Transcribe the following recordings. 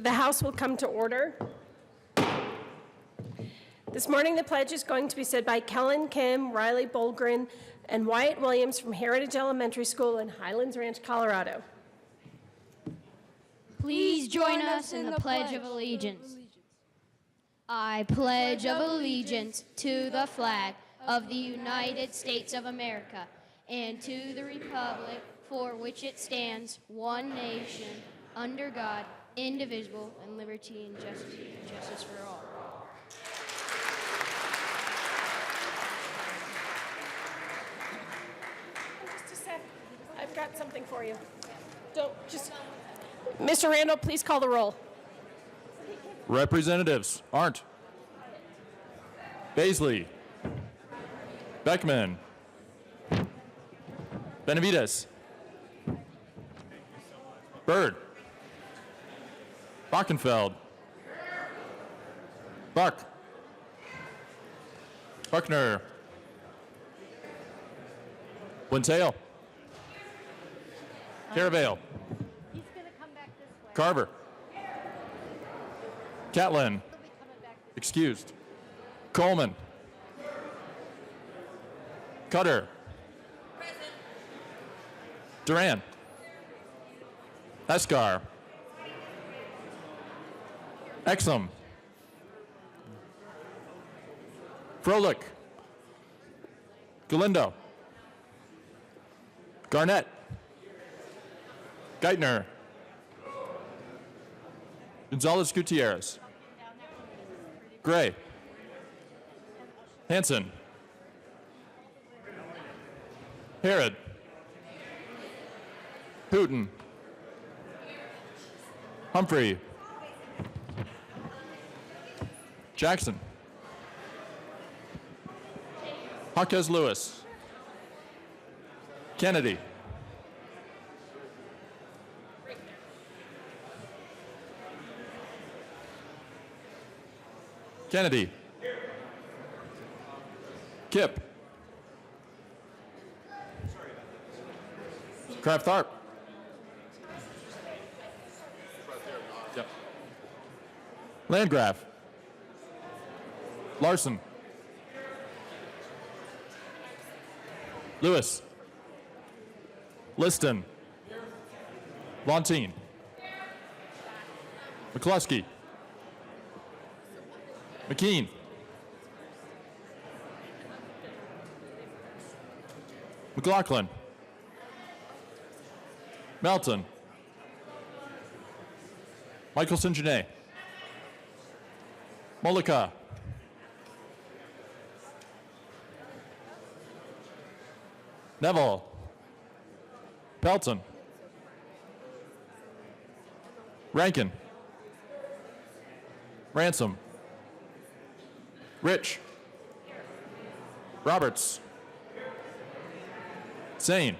The House will come to order. This morning, the pledge is going to be said by Kellen Kim, Riley Bolgren, and Wyatt Williams from Heritage Elementary School in Highlands Ranch, Colorado. Please join us in the Pledge of Allegiance. I pledge of allegiance to the flag of the United States of America and to the republic for which it stands, one nation, under God, indivisible, and liberty and justice for all. Just a sec. I've got something for you. Mr. Randall, please call the roll. Representatives Arndt, Baisley, Beckman, Benavides, Byrd, Bockenfeld, Buck, Buckner, Wintale, Caravale, Carver, Catlin, excused. Coleman, Cutter, Duran, Escar, Exum, Froelich, Galindo, Garnett, Geithner, Gonzalez Gutierrez, Gray, Hanson, Herod, Putin, Humphrey, Jackson, Jaquez Lewis, Kennedy, Kennedy, Kip, Kraft Tharp, yep. Landgraf, Larson, Lewis, Liston, Lontine, McCluskey, McKean, McLaughlin, Melton, Michelson Janae, Mollica, Neville, Pelton, Rankin, Ransom, Rich, Roberts, Sane,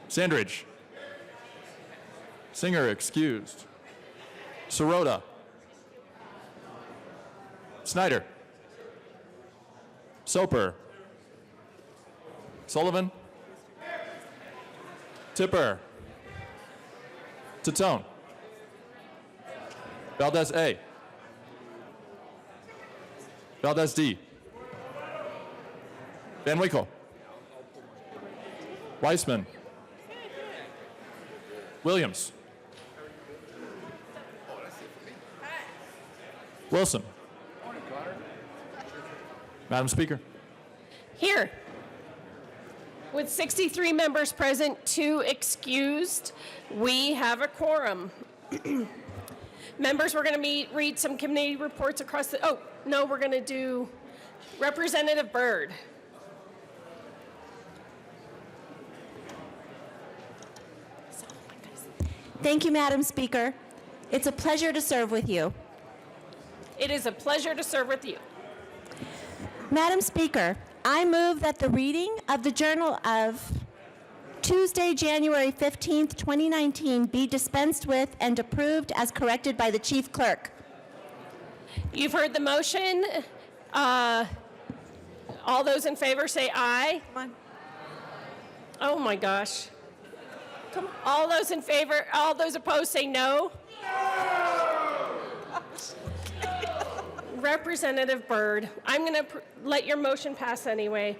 Sandridge, Singer excused, Sirota, Snyder, Soper, Sullivan, Tipper, Titone, Valdez A, Valdez D, Van Winkle, Weissman, Williams, Wilson. Madam Speaker. Here. With 63 members present, 2 excused, we have a quorum. Members, we're going to read some committee reports across the, we're going to do Representative Byrd. Thank you, Madam Speaker. It's a pleasure to serve with you. It is a pleasure to serve with you. Madam Speaker, I move that the reading of the Journal of Tuesday, January 15th, 2019 be dispensed with and approved as corrected by the Chief Clerk. You've heard the motion. All those in favor say aye. Come on. Oh my gosh. Come on. All those in favor, all those opposed say no. Representative Byrd, I'm going to let your motion pass anyway.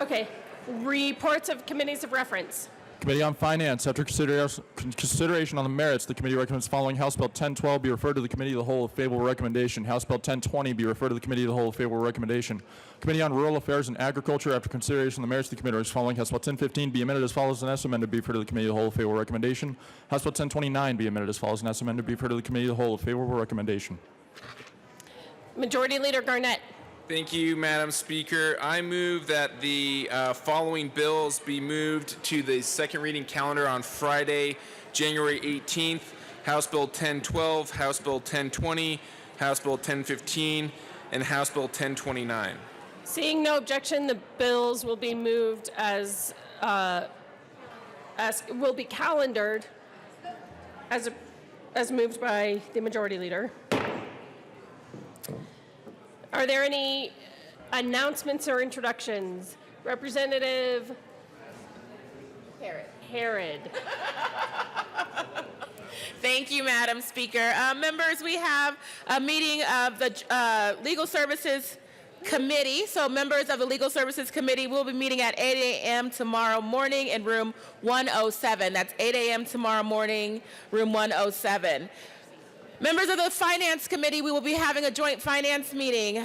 Okay, reports of committees of reference. Committee on Finance, after consideration on the merits, the committee recommends following House Bill 1012 be referred to the Committee of the Whole with favorable recommendation. House Bill 1020 be referred to the Committee of the Whole with favorable recommendation. Committee on Rural Affairs and Agriculture, after consideration on the merits, the committee recommends following House Bill 1015 be amended as follows and as amended be referred to the Committee of the Whole with favorable recommendation. House Bill 1029 be amended as follows and as amended be referred to the Committee of the Whole with favorable recommendation. Majority Leader Garnett. Thank you, Madam Speaker. I move that the following bills be moved to the second reading calendar on Friday, January 18th. House Bill 1012, House Bill 1020, House Bill 1015, and House Bill 1029. Seeing no objection, the bills will be moved as will be calendared as moved by the Majority Leader. Are there any announcements or introductions? Representative Harrod. Thank you, Madam Speaker. Members, we have a meeting of the Legal Services Committee. So members of the Legal Services Committee will be meeting at 8 a.m. tomorrow morning in room 107. That's 8 a.m. tomorrow morning, room 107. Members of the Finance Committee, we will be having a joint finance meeting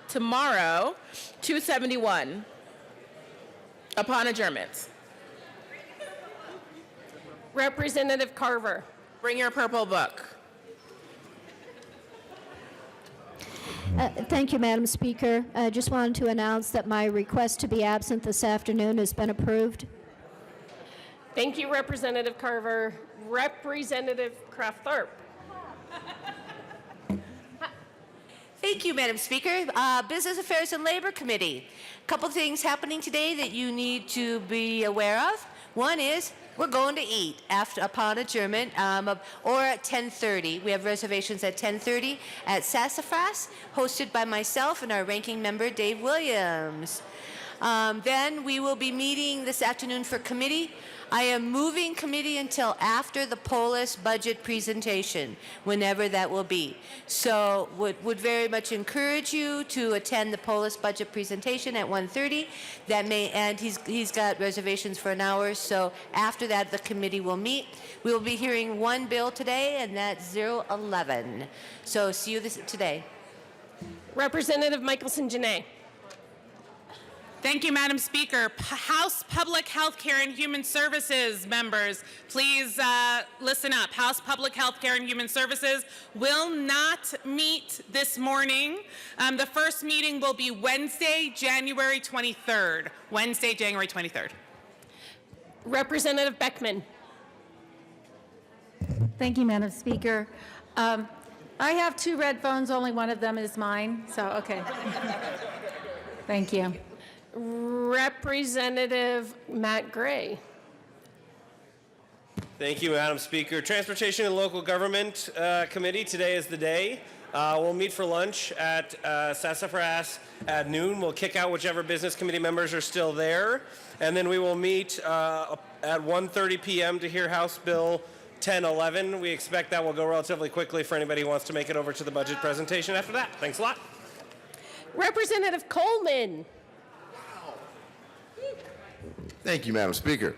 tomorrow, 271, upon adjournment. Representative Carver. Bring your purple book. Thank you, Madam Speaker. I just wanted to announce that my request to be absent this afternoon has been approved. Thank you, Representative Carver. Representative Kraft-Tharp. Thank you, Madam Speaker. Business Affairs and Labor Committee. A couple things happening today that you need to be aware of. One is we're going to eat upon adjournment or at 10:30. We have reservations at 10:30 at Sassafras, hosted by myself and our ranking member, Dave Williams. Then we will be meeting this afternoon for committee. I am moving committee until after the Polis budget presentation, whenever that will be. So would very much encourage you to attend the Polis budget presentation at 1:30. That may, and he's got reservations for an hour, so after that the committee will meet. We will be hearing one bill today, and that's 011. So see you today. Representative Michelson-Jeannet. Thank you, Madam Speaker. House Public Health Care and Human Services members, please listen up. House Public Health Care and Human Services will not meet this morning. The first meeting will be Wednesday, January 23rd. Wednesday, January 23rd. Representative Beckman. Thank you, Madam Speaker. I have two red phones. Only one of them is mine. So, okay. Thank you. Representative Matt Gray. Thank you, Madam Speaker. Transportation and Local Government Committee, today is the day. We'll meet for lunch at Sassafras at noon. We'll kick out whichever business committee members are still there. And then we will meet at 1:30 p.m. to hear House Bill 1011. We expect that will go relatively quickly for anybody who wants to make it over to the budget presentation after that. Thanks a lot. Representative Coleman. Thank you, Madam Speaker.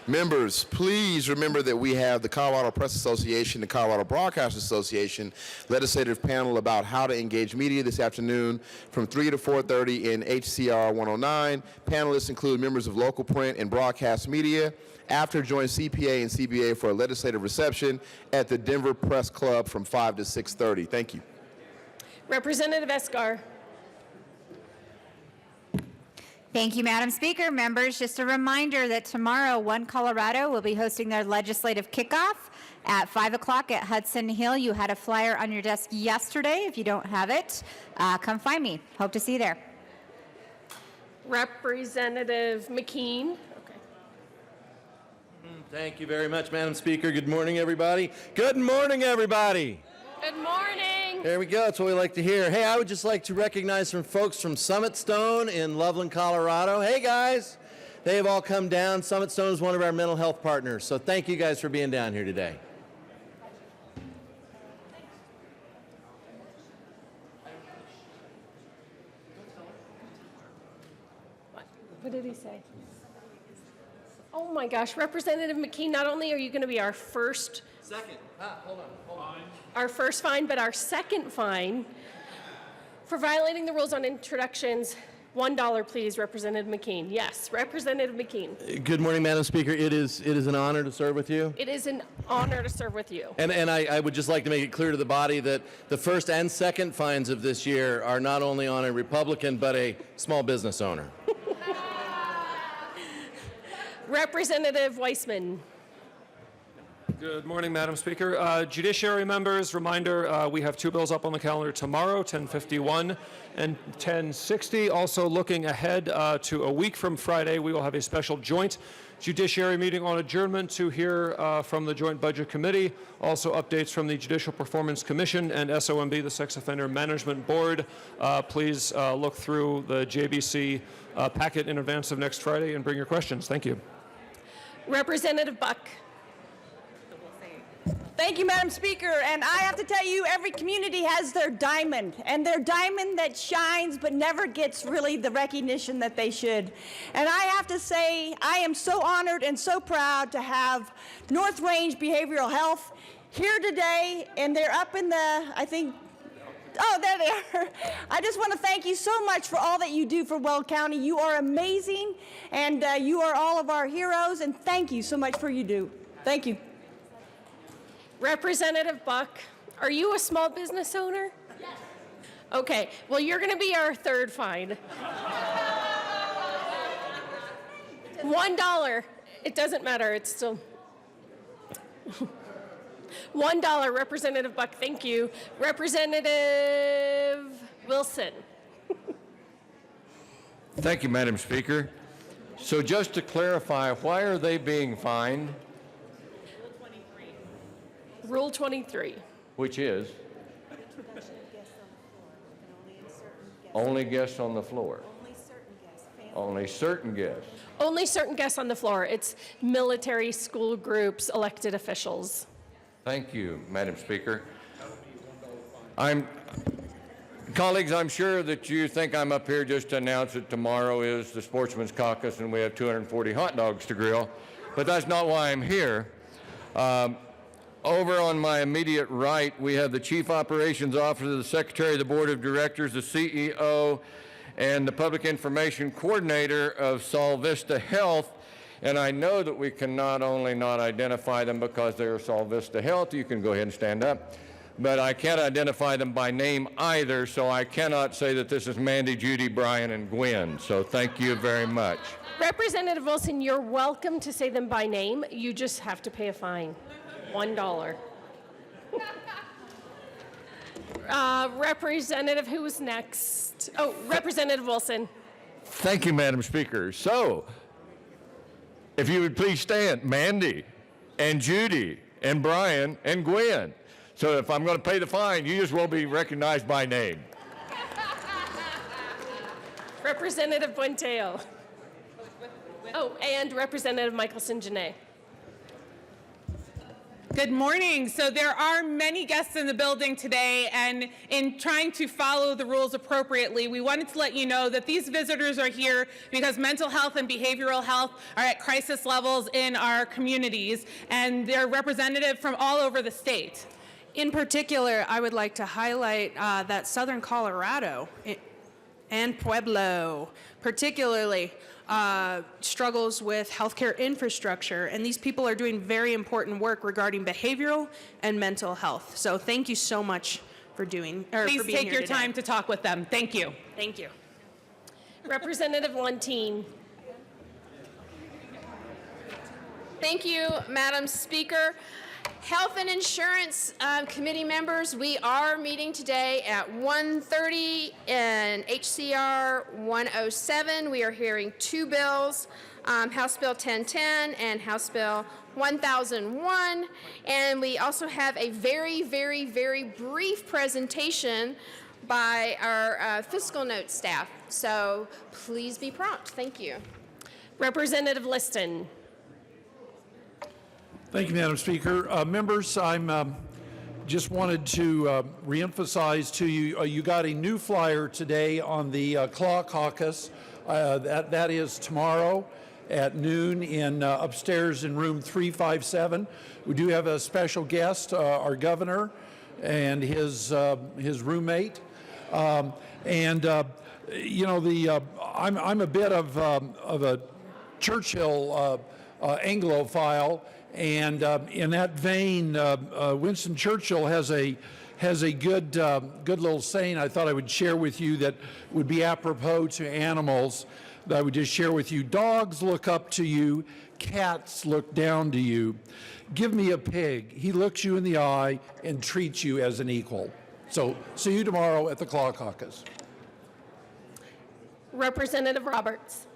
Members, please remember that we have the Colorado Press Association, the Colorado Broadcast Association legislative panel about how to engage media this afternoon from 3 to 4:30 in HCR 109. Panelists include members of local print and broadcast media. After, join CPA and CBA for a legislative reception at the Denver Press Club from 5 to 6:30. Thank you. Representative Esgar. Thank you, Madam Speaker. Members, just a reminder that tomorrow, One Colorado will be hosting their legislative kickoff at 5 o'clock at Hudson Hill. You had a flyer on your desk yesterday. If you don't have it, come find me. Hope to see you there. Representative McKean. Okay. Thank you very much, Madam Speaker. Good morning, everybody. Good morning, everybody. Good morning. Morning. There we go. That's what we like to hear. Hey, I would just like to recognize some folks from Summit Stone in Loveland, Colorado. Hey, guys. They have all come down. Summit Stone is one of our mental health partners. So thank you guys for being down here today. What did he say? Oh my gosh, Representative McKean, not only are you going to be our first Second. Hold on. our first fine, but our second fine for violating the rules on introductions. $1, please, Representative McKean. Yes, Representative McKean. Good morning, Madam Speaker. It is an honor to serve with you. It is an honor to serve with you. And I would just like to make it clear to the body that the first and second fines of this year are not only on a Republican, but a small business owner. Representative Weissman. Good morning, Madam Speaker. Judiciary members, reminder, we have two bills up on the calendar tomorrow, 1051 and 1060. Also looking ahead to a week from Friday, we will have a special joint Judiciary meeting on adjournment to hear from the Joint Budget Committee. Also updates from the Judicial Performance Commission and SOMB, the Sex Offender Management Board. Please look through the JBC packet in advance of next Friday and bring your questions. Thank you. Representative Buck. Thank you, Madam Speaker. And I have to tell you, every community has their diamond, and their diamond that shines but never gets really the recognition that they should. And I have to say, I am so honored and so proud to have North Range Behavioral Health here today, and they're up in the, I think, oh, there they are. I just want to thank you so much for all that you do for Weld County. You are amazing, and you are all of our heroes, and thank you so much for you do. Thank you. Representative Buck, are you a small business owner? Yes. Okay, well, you're going to be our third fine. $1. It doesn't matter. It's still $1. Representative Buck, thank you. Representative Wilson. Thank you, Madam Speaker. So just to clarify, why are they being fined? Rule 23. Which is? Only guests on the floor. Only certain guests. Only certain guests on the floor. It's military, school groups, elected officials. Thank you, Madam Speaker. Colleagues, I'm sure that you think I'm up here just to announce that tomorrow is the Sportsman's Caucus and we have 240 hot dogs to grill, but that's not why I'm here. Over on my immediate right, we have the Chief Operations Officer, the Secretary of the Board of Directors, the CEO, and the Public Information Coordinator of Sol Vista Health. And I know that we can not only not identify them because they are Sol Vista Health, you can go ahead and stand up, but I can't identify them by name either, so I cannot say that this is Mandy, Judy, Brian, and Gwen. So thank you very much. Representative Wilson, you're welcome to say them by name. You just have to pay a fine. $1. Representative, who was next? Oh, Representative Wilson. Thank you, Madam Speaker. So, if you would please stand, Mandy and Judy and Brian and Gwen. So if I'm going to pay the fine, you just won't be recognized by name. Representative Buenteo. Oh, and Representative Michelson-Janae. Good morning. So there are many guests in the building today, and in trying to follow the rules appropriately, we wanted to let you know that these visitors are here because mental health and behavioral health are at crisis levels in our communities, and they're representative from all over the state. In particular, I would like to highlight that Southern Colorado and Pueblo particularly struggles with healthcare infrastructure, and these people are doing very important work regarding behavioral and mental health. So thank you so much for doing. Please take your time to talk with them. Thank you. Thank you. Representative Leontine. Thank you, Madam Speaker. Health and Insurance Committee members, we are meeting today at 1:30 in HCR 107. We are hearing two bills. House Bill 1010 and House Bill 1001. And we also have a very, very, very brief presentation by our fiscal note staff. So please be prompt. Thank you. Representative Liston. Thank you, Madam Speaker. Members, I'm just wanted to reemphasize to you, you got a new flyer today on the Claw Caucus. That is tomorrow at noon in upstairs in room 357. We do have a special guest, our governor and his roommate. You know, I'm a bit of a Churchill Anglophile, and in that vein, Winston Churchill has a good little saying I thought I would share with you that would be apropos to animals. That I would just share with you. Dogs look up to you, cats look down to you. Give me a pig. He looks you in the eye and treats you as an equal. So see you tomorrow at the Claw Caucus. Representative Roberts.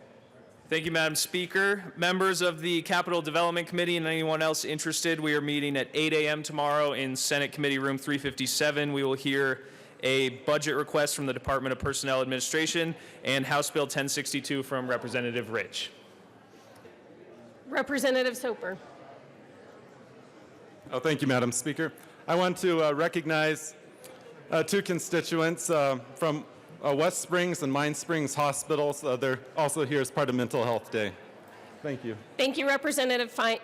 Thank you, Madam Speaker. Members of the Capital Development Committee and anyone else interested, we are meeting at 8 a.m. tomorrow in Senate Committee Room 357. We will hear a budget request from the Department of Personnel Administration and House Bill 1062 from Representative Rich. Representative Soper. Oh, thank you, Madam Speaker. I want to recognize two constituents from West Springs and Mine Springs hospitals. They're also here as part of Mental Health Day. Thank you. Thank you, Representative Fine.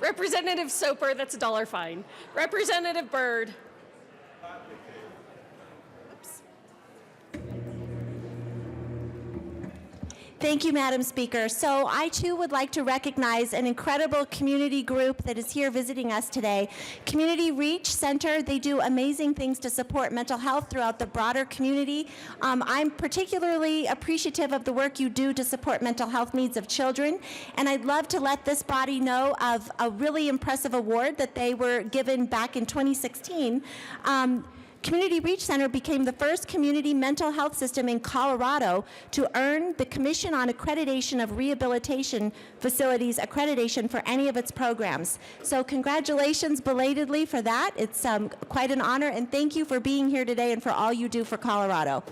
Representative Soper, that's $1 fine. Representative Byrd. Thank you, Madam Speaker. So I too would like to recognize an incredible community group that is here visiting us today. Community Reach Center, they do amazing things to support mental health throughout the broader community. I'm particularly appreciative of the work you do to support mental health needs of children, and I'd love to let this body know of a really impressive award that they were given back in 2016. Community Reach Center became the first community mental health system in Colorado to earn the Commission on Accreditation of Rehabilitation Facilities accreditation for any of its programs. So congratulations belatedly for that. It's quite an honor, and thank you for being here today and for all you do for Colorado.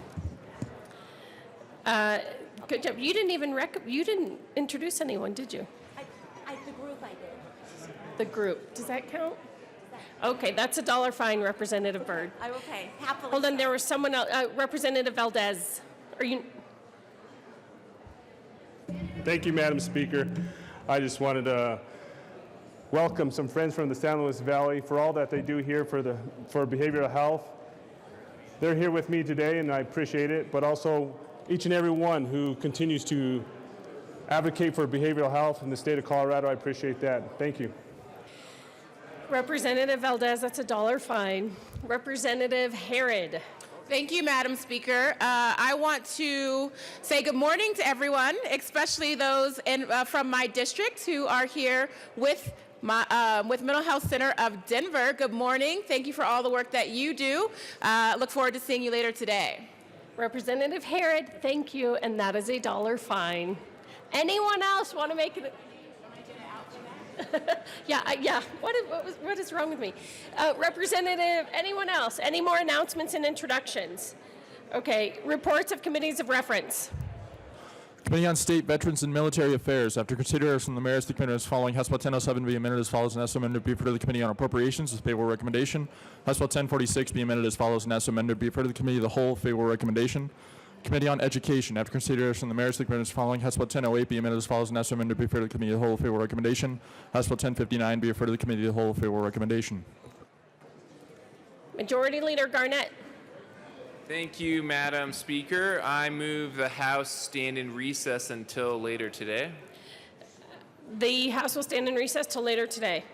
Good job. You didn't introduce anyone, did you? The group I did. The group. Does that count? Okay, that's $1 fine, Representative Byrd. Okay, happily. Hold on, there was someone else, Representative Valdez. Are you? Thank you, Madam Speaker. I just wanted to welcome some friends from the San Luis Valley for all that they do here for behavioral health. They're here with me today, and I appreciate it, but also each and every one who continues to advocate for behavioral health in the state of Colorado. I appreciate that. Thank you. Representative Valdez, that's $1 fine. Representative Herod. Thank you, Madam Speaker. I want to say good morning to everyone, especially those from my district who are here with Mental Health Center of Denver. Good morning. Thank you for all the work that you do. Look forward to seeing you later today. Representative Herod, thank you, and that is $1 fine. Anyone else want to make it? Yeah. What is wrong with me? Representative, anyone else? Any more announcements and introductions? Okay, reports of committees of reference. Committee on State, Veterans, and Military Affairs. After consideration of the merits, the committee is following House Bill 1007 be amended as follows, and as amended be referred to the Committee on Appropriations with favorable recommendation. House Bill 1046 be amended as follows, and as amended be referred to the Committee of the Whole, favorable recommendation. Committee on Education. After consideration of the merits, the committee is following House Bill 1008 be amended as follows, and as amended be referred to the Committee of the Whole, favorable recommendation. House Bill 1059 be referred to the Committee of the Whole, favorable recommendation. Majority Leader Garnett. Thank you, Madam Speaker. I move the House stand in recess until later today. The House will stand in recess till later today.